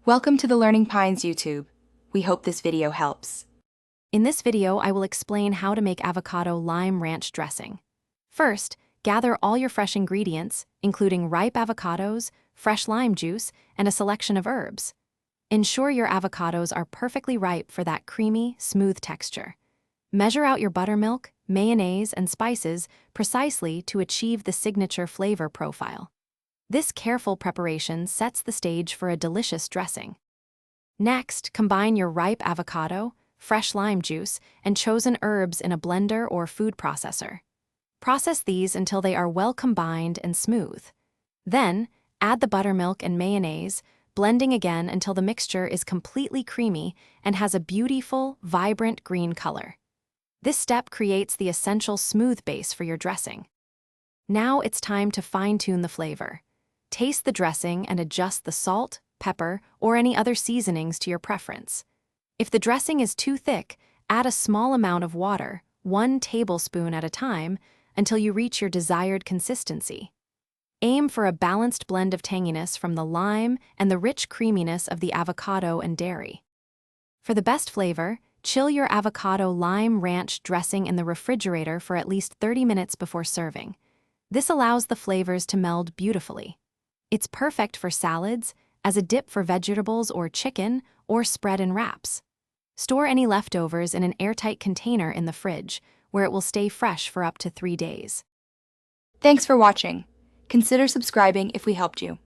Welcome to the Learning Pines YouTube. We hope this video helps. In this video, I will explain how to make avocado lime ranch dressing. First, gather all your fresh ingredients, including ripe avocados, fresh lime juice, and a selection of herbs. Ensure your avocados are perfectly ripe for that creamy, smooth texture. Measure out your buttermilk, mayonnaise, and spices precisely to achieve the signature flavor profile. This careful preparation sets the stage for a delicious dressing. Next, combine your ripe avocado, fresh lime juice, and chosen herbs in a blender or food processor. Process these until they are well combined and smooth. Then, add the buttermilk and mayonnaise, blending again until the mixture is completely creamy and has a beautiful, vibrant green color. This step creates the essential smooth base for your dressing. Now it's time to fine-tune the flavor. Taste the dressing and adjust the salt, pepper, or any other seasonings to your preference. If the dressing is too thick, add a small amount of water, 1 tablespoon at a time, until you reach your desired consistency. Aim for a balanced blend of tanginess from the lime and the rich creaminess of the avocado and dairy. For the best flavor, chill your avocado lime ranch dressing in the refrigerator for at least 30 minutes before serving. This allows the flavors to meld beautifully. It's perfect for salads, as a dip for vegetables or chicken, or spread in wraps. Store any leftovers in an airtight container in the fridge, where it will stay fresh for up to 3 days. Thanks for watching. Consider subscribing if we helped you.